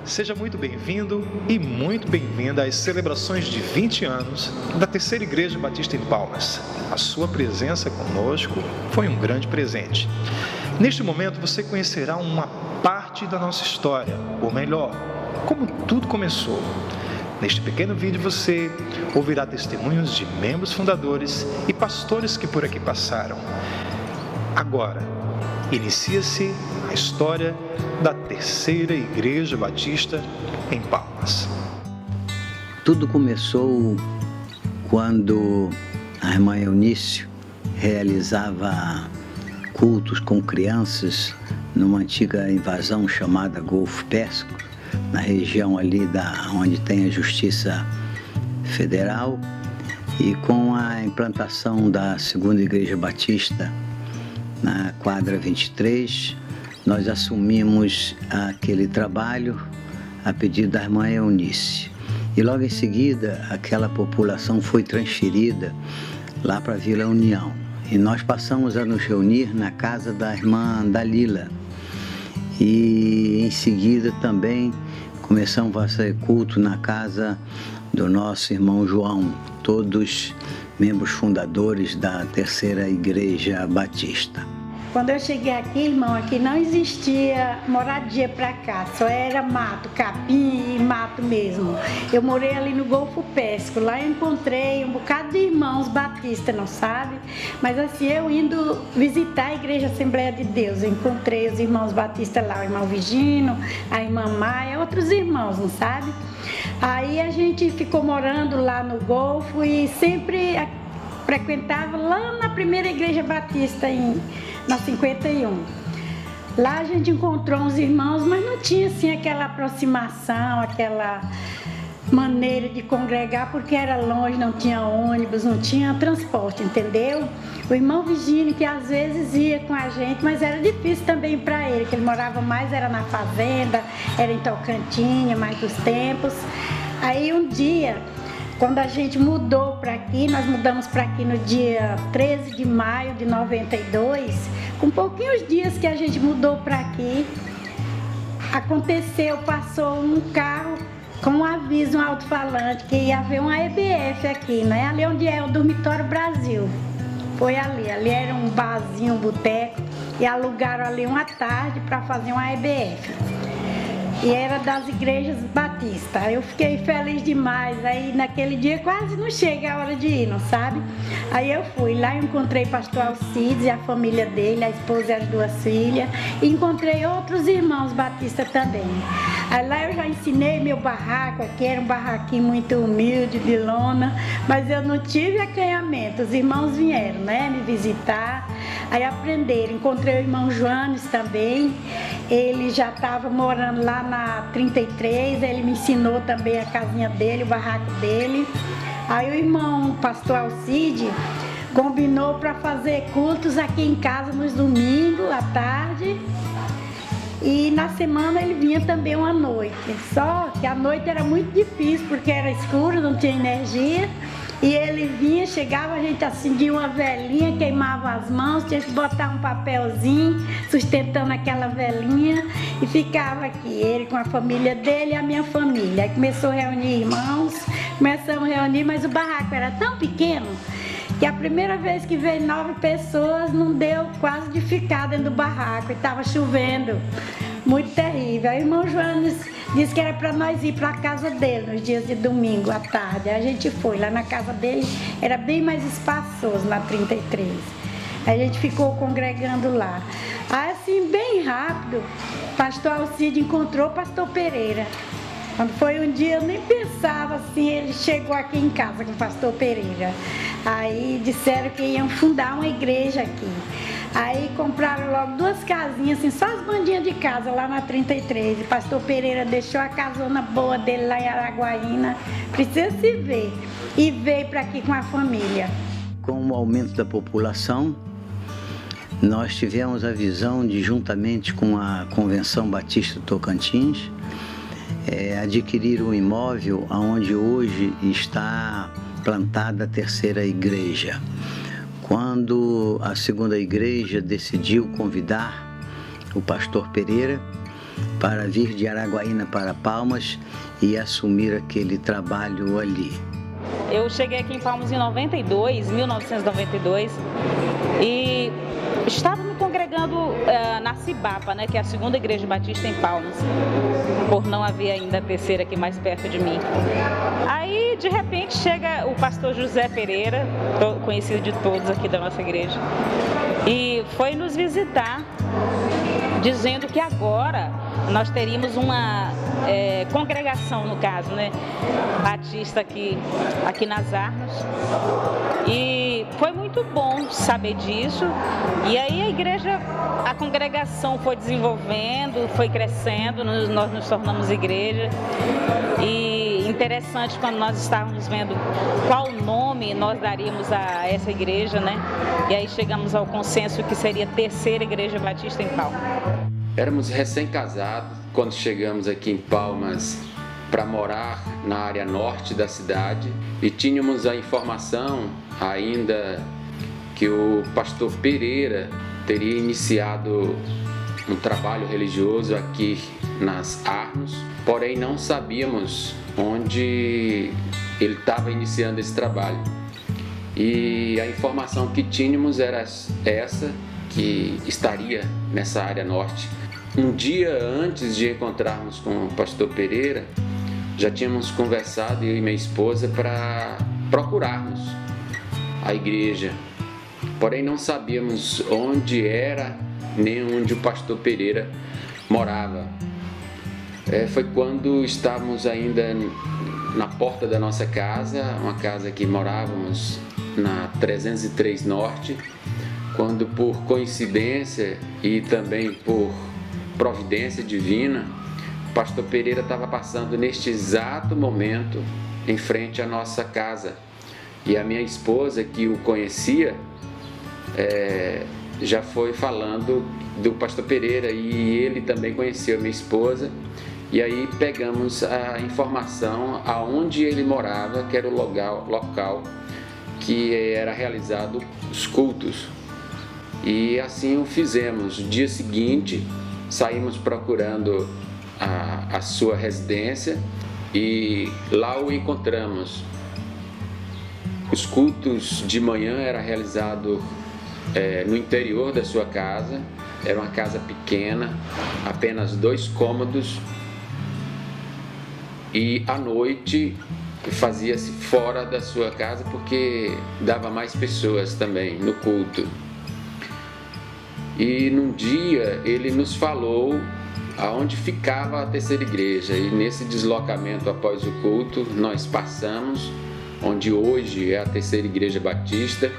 Seja muito bem-vindo e muito bem-vinda às celebrações de 20 anos da Terceira Igreja Batista em Palmas. A sua presença conosco foi um grande presente. Neste momento você conhecerá uma parte da nossa história, ou melhor, como tudo começou. Neste pequeno vídeo você ouvirá testemunhos de membros fundadores e pastores que por aqui passaram. Agora, inicia-se a história da Terceira Igreja Batista em Palmas. Tudo começou quando a irmã Eunice realizava cultos com crianças numa antiga invasão chamada Golfo Pérsico, na região ali onde tem a Justiça Federal, e com a implantação da Segunda Igreja Batista na quadra 23, nós assumimos aquele trabalho a pedido da irmã Eunice. E logo em seguida, aquela população foi transferida lá para a Vila União. E nós passamos a nos reunir na casa da irmã Dalila. E em seguida também começamos a fazer culto na casa do nosso irmão João, todos membros fundadores da Terceira Igreja Batista. Quando eu cheguei aqui, irmão, aqui não existia moradia para cá, só era mato, capim e mato mesmo. Eu morei ali no Golfo Pérsico, lá eu encontrei um bocado de irmãos batistas, não sabe? Mas assim, eu indo visitar a Igreja Assembleia de Deus, eu encontrei os irmãos batistas lá, o irmão Vigino, a irmã Maia, outros irmãos, não sabe? Aí a gente ficou morando lá no Golfo e sempre frequentava lá na primeira Igreja Batista na 51. Lá a gente encontrou uns irmãos, mas não tinha assim aquela aproximação, aquela maneira de congregar, porque era longe, não tinha ônibus, não tinha transporte, entendeu? O irmão Virgínio, que às vezes ia com a gente, mas era difícil também para ele, que ele morava mais, era na fazenda, era em Tocantinha, mais dos tempos. Aí um dia, quando a gente mudou para aqui, nós mudamos para aqui no dia 13 de maio de 92, com pouquinhos dias que a gente mudou para aqui, passou um carro com um aviso, um alto-falante, que ia haver uma EBF aqui, né? Ali onde é o Dormitório Brasil. Foi ali era um barzinho, um boteco, e alugaram ali uma tarde para fazer uma EBF. E era das igrejas batistas. Eu fiquei feliz demais. Aí naquele dia quase não chega a hora de ir, não sabe? Aí eu fui lá, encontrei pastor Alcides e a família dele, a esposa e as duas filhas. E encontrei outros irmãos batistas também. Aí lá eu já ensinei meu barraco aqui, era um barraquinho muito humilde, de lona, mas eu não tive acanhamento. Os irmãos vieram, né, me visitar, aí aprenderam. Encontrei o irmão Joanes também, ele já estava morando lá na 33, ele me ensinou também a casinha dele, o barraco dele. Aí o irmão pastor Alcide combinou para fazer cultos aqui em casa nos domingos, à tarde. E na semana ele vinha também uma noite, só que a noite era muito difícil porque era escuro, não tinha energia. E ele vinha, chegava, a gente acendia uma velinha, queimava as mãos, tinha que botar um papelzinho sustentando aquela velinha e ficava aqui, ele com a família dele e a minha família. Aí começou a reunir irmãos, começamos a reunir, mas o barraco era tão pequeno que a primeira vez que veio 9 pessoas não deu quase de ficar dentro do barraco e estava chovendo, muito terrível. Aí o irmão Joanes disse que era para nós ir para a casa dele nos dias de domingo à tarde. Aí a gente foi lá na casa dele, era bem mais espaçoso na 33. Aí a gente ficou congregando lá. Aí assim, bem rápido, pastor Alcide encontrou o pastor Pereira. Quando foi um dia, eu nem pensava assim, ele chegou aqui em casa com o pastor Pereira. Aí disseram que iam fundar uma igreja aqui. Aí compraram logo 2 casinhas, assim, só as bandinhas de casa lá na 33. E pastor Pereira deixou a casona boa dele lá em Araguaína. Precisa se ver. E veio para aqui com a família. Com o aumento da população, nós tivemos a visão de, juntamente com a Convenção Batista Tocantins, adquirir um imóvel onde hoje está plantada a Terceira Igreja. Quando a Segunda Igreja decidiu convidar o pastor Pereira, para vir de Araguaína para Palmas e assumir aquele trabalho ali. Eu cheguei aqui em Palmas em 1992, e estava me congregando na Cibapa, né, que é a segunda igreja batista em Palmas, por não haver ainda a terceira aqui mais perto de mim. Aí, de repente, chega o pastor José Pereira, conhecido de todos aqui da nossa igreja, e foi nos visitar, dizendo que agora nós teríamos uma congregação, no caso, né, batista aqui nas Arnos. E foi muito bom saber disso. E aí a congregação foi desenvolvendo, foi crescendo, nós nos tornamos igreja. E interessante quando nós estávamos vendo qual nome nós daríamos a essa igreja, né? E aí chegamos ao consenso que seria Terceira Igreja Batista em Palmas. Éramos recém-casados quando chegamos aqui em Palmas para morar na área norte da cidade, e tínhamos a informação ainda que o pastor Pereira teria iniciado um trabalho religioso aqui nas Arnos, porém não sabíamos onde ele estava iniciando esse trabalho. E a informação que tínhamos era essa, que estaria nessa área norte. Um dia antes de encontrarmos com o pastor Pereira, já tínhamos conversado, eu e minha esposa, para procurarmos a igreja. Porém, não sabíamos onde era, nem onde o pastor Pereira morava. Foi quando estávamos ainda na porta da nossa casa, uma casa que morávamos na 303 Norte, quando, por coincidência e também por providência divina, o pastor Pereira estava passando neste exato momento em frente à nossa casa. E a minha esposa, que o conhecia, já foi falando do pastor Pereira, e ele também conheceu a minha esposa. E aí pegamos a informação aonde ele morava, que era o local que era realizado os cultos. E assim o fizemos. No dia seguinte, saímos procurando a sua residência e lá o encontramos. Os cultos de manhã eram realizados no interior da sua casa. Era uma casa pequena, apenas 2 cômodos. E à noite fazia-se fora da sua casa, porque dava mais pessoas também no culto. E num dia ele nos falou aonde ficava a terceira igreja, e nesse deslocamento após o culto nós passamos onde hoje é a Terceira Igreja Batista.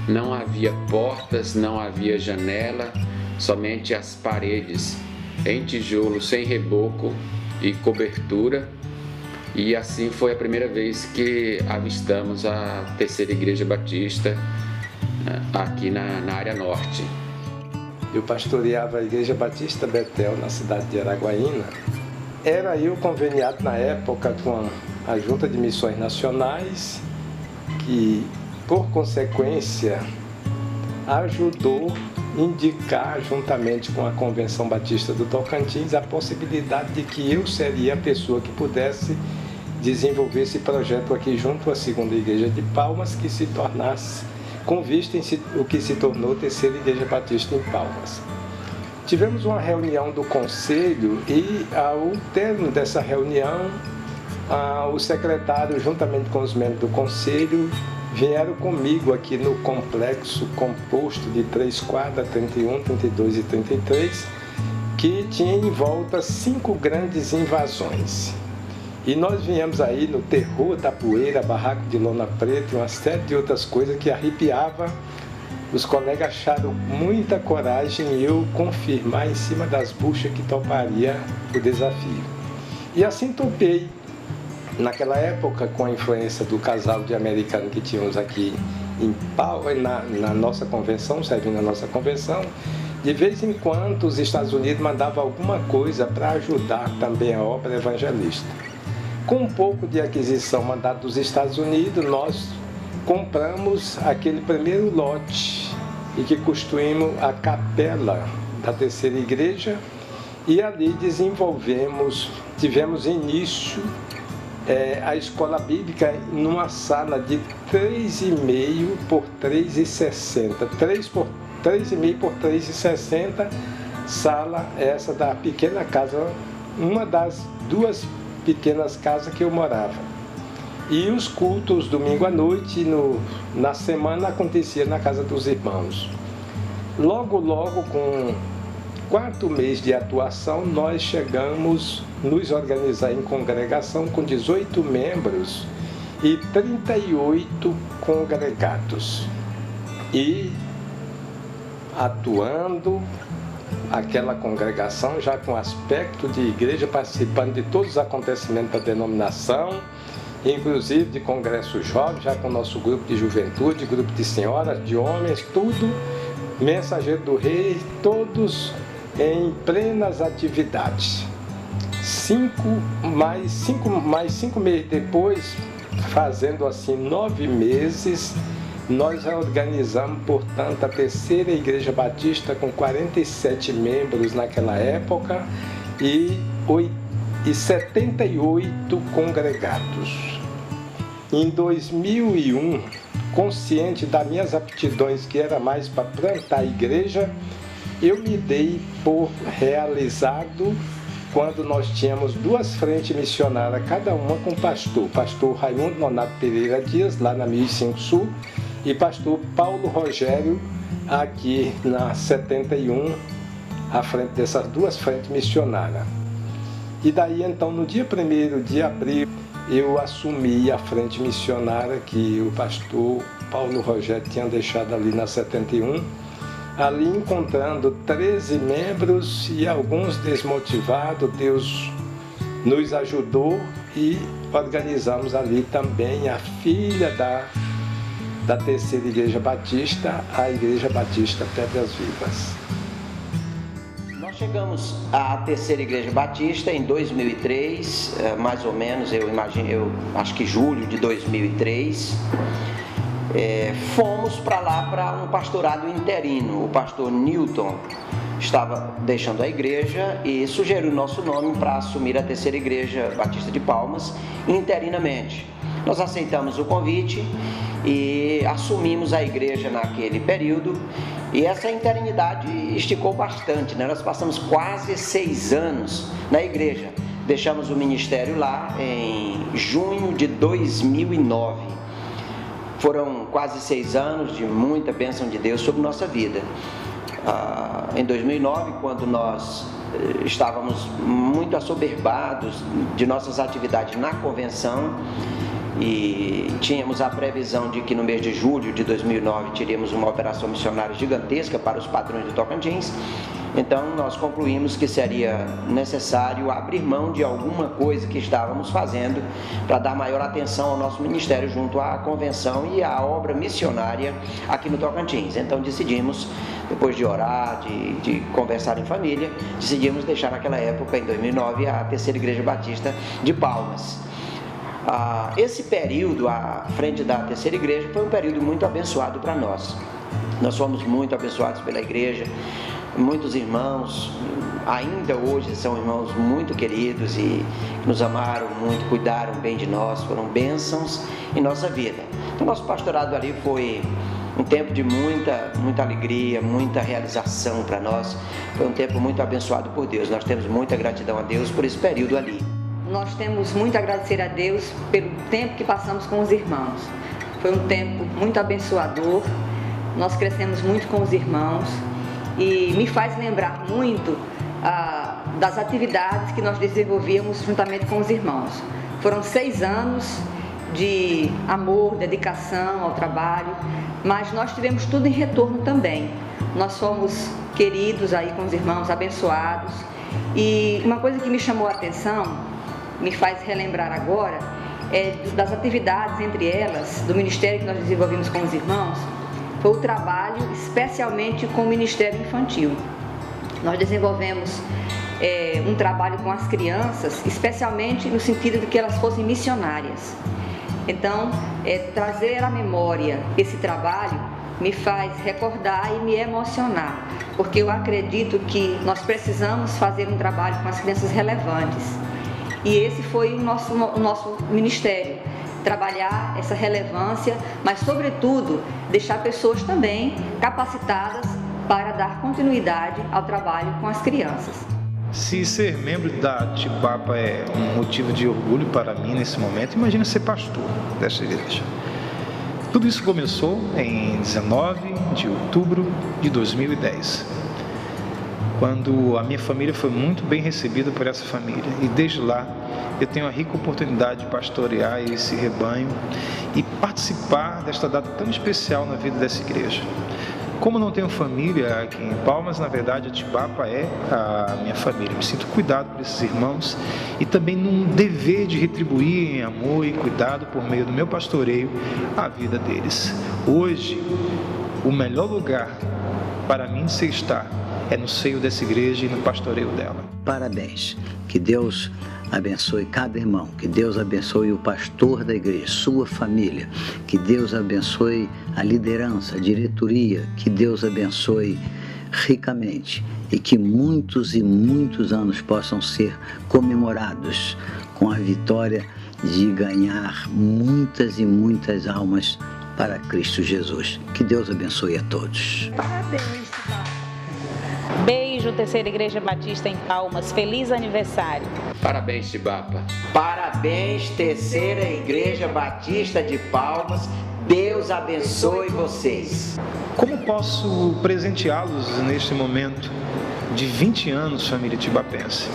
Não havia portas, não havia janela, somente as paredes em tijolo, sem reboco e cobertura. E assim foi a primeira vez que avistamos a Terceira Igreja Batista aqui na área norte. Eu pastoreava a Igreja Batista Betel na cidade de Araguaína. Era eu conveniado na época com a Junta de Missões Nacionais, que por consequência ajudou a indicar, juntamente com a Convenção Batista do Tocantins, a possibilidade de que eu seria a pessoa que pudesse desenvolver esse projeto aqui junto à Segunda Igreja de Palmas, que se tornasse, com vista em o que se tornou a Terceira Igreja Batista em Palmas. Tivemos uma reunião do conselho e, ao término dessa reunião, o secretário, juntamente com os membros do conselho, vieram comigo aqui no complexo composto de 3 quadras, 31, 32 e 33, que tinha em volta 5 grandes invasões. E nós viemos aí no terror da poeira, barraco de lona preta e uma série de outras coisas que arrepiava. Os colegas acharam muita coragem em eu confirmar em cima das buchas que toparia o desafio. E assim topei. Naquela época, com a influência do casal de americanos que tínhamos aqui na nossa convenção, servindo na nossa convenção, de vez em quando os Estados Unidos mandavam alguma coisa para ajudar também a obra evangelista. Com um pouco de aquisição mandada dos Estados Unidos, nós compramos aquele primeiro lote e que construímos a capela da Terceira Igreja E ali tivemos início a escola bíblica numa sala de 3,5 por 3,60. 3,5 por 3,60, sala essa da pequena casa, uma das duas pequenas casas que eu morava. E os cultos domingo à noite, na semana, acontecia na casa dos irmãos. Logo, com 4 meses de atuação, nós chegamos a nos organizar em congregação com 18 membros e 38 congregados. E atuando aquela congregação já com aspecto de igreja, participando de todos os acontecimentos da denominação, inclusive de congresso jovem, já com o nosso grupo de juventude, grupo de senhoras, de homens, tudo, mensageiro do rei, todos em plenas atividades. 5 meses depois, fazendo assim 9 meses, nós organizamos, portanto, a terceira Igreja Batista com 47 membros naquela época e 78 congregados. Em 2001, consciente das minhas aptidões, que era mais para plantar a igreja, eu me dei por realizado quando nós tínhamos 2 frentes missionárias, cada uma com pastor Raimundo Nonato Pereira Dias, lá na 1005 Sul, e pastor Paulo Rogério, aqui na 71, à frente dessas 2 frentes missionárias. E daí, então, no dia 1º de abril, eu assumi a frente missionária que o pastor Paulo Rogério tinha deixado ali na 71, ali encontrando 13 membros e alguns desmotivados. Deus nos ajudou e organizamos ali também a filha da terceira Igreja Batista, a Igreja Batista Pedras Vivas. Nós chegamos à terceira Igreja Batista em 2003, mais ou menos, eu acho que julho de 2003. Fomos para lá para um pastorado interino. O pastor Newton estava deixando a igreja e sugeriu o nosso nome para assumir a terceira Igreja Batista de Palmas interinamente. Nós aceitamos o convite e assumimos a igreja naquele período, e essa interinidade esticou bastante, né? Nós passamos quase 6 anos na igreja. Deixamos o ministério lá em junho de 2009. Foram quase 6 anos de muita bênção de Deus sobre nossa vida. Em 2009, quando nós estávamos muito assoberbados de nossas atividades na convenção e tínhamos a previsão de que no mês de julho de 2009 teríamos uma operação missionária gigantesca para os padrões do Tocantins, então nós concluímos que seria necessário abrir mão de alguma coisa que estávamos fazendo para dar maior atenção ao nosso ministério junto à convenção e à obra missionária aqui no Tocantins. Então decidimos, depois de orar, de conversar em família, decidimos deixar naquela época, em 2009, a terceira Igreja Batista de Palmas. Esse período à frente da terceira igreja foi um período muito abençoado para nós. Nós fomos muito abençoados pela igreja. Muitos irmãos, ainda hoje, são irmãos muito queridos e nos amaram muito, cuidaram bem de nós, foram bênçãos em nossa vida. Então, nosso pastorado ali foi um tempo de muita alegria, muita realização para nós. Foi um tempo muito abençoado por Deus. Nós temos muita gratidão a Deus por esse período ali. Nós temos muito a agradecer a Deus pelo tempo que passamos com os irmãos. Foi um tempo muito abençoador, nós crescemos muito com os irmãos e me faz lembrar muito das atividades que nós desenvolvíamos juntamente com os irmãos. Foram 6 anos de amor, dedicação ao trabalho, mas nós tivemos tudo em retorno também. Nós fomos queridos aí com os irmãos, abençoados, e uma coisa que me chamou a atenção, me faz relembrar agora, das atividades, entre elas, do ministério que nós desenvolvimos com os irmãos, foi o trabalho especialmente com o Ministério Infantil. Nós desenvolvemos um trabalho com as crianças, especialmente no sentido de que elas fossem missionárias. Então, trazer à memória esse trabalho me faz recordar e me emocionar, porque eu acredito que nós precisamos fazer um trabalho com as crianças relevantes. E esse foi o nosso ministério, trabalhar essa relevância, mas sobretudo deixar pessoas também capacitadas para dar continuidade ao trabalho com as crianças. Se ser membro da Atibapa é um motivo de orgulho para mim nesse momento, imagina ser pastor desta igreja. Tudo isso começou em 19 de outubro de 2010, quando a minha família foi muito bem recebida por essa família. E desde lá eu tenho a rica oportunidade de pastorear esse rebanho e participar desta data tão especial na vida dessa igreja. Como não tenho família aqui em Palmas, na verdade a Atibapa é a minha família. Me sinto cuidado por esses irmãos e também num dever de retribuir em amor e cuidado por meio do meu pastoreio a vida deles. Hoje, o melhor lugar para mim se estar é no seio dessa igreja e no pastoreio dela. Parabéns. Que Deus abençoe cada irmão, que Deus abençoe o pastor da igreja, sua família, que Deus abençoe a liderança, a diretoria, que Deus abençoe ricamente e que muitos e muitos anos possam ser comemorados com a vitória de ganhar muitas e muitas almas para Cristo Jesus. Que Deus abençoe a todos. Parabéns, Beijo, Terceira Igreja Batista em Palmas. Feliz aniversário. Parabéns, Tibapa. Parabéns, Terceira Igreja Batista de Palmas. Deus abençoe vocês. Como posso presenteá-los neste momento de 20 anos, família tibapense?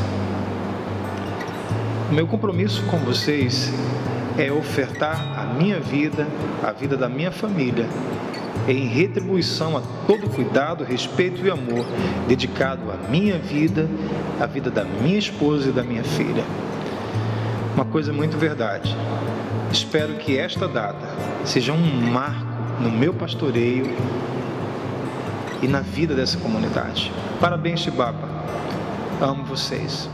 O meu compromisso com vocês é ofertar a minha vida, a vida da minha família, em retribuição a todo cuidado, respeito e amor dedicado à minha vida, à vida da minha esposa e da minha filha. Uma coisa muito verdade. Espero que esta data seja um marco no meu pastoreio e na vida dessa comunidade. Parabéns, Tibapa. Amo vocês.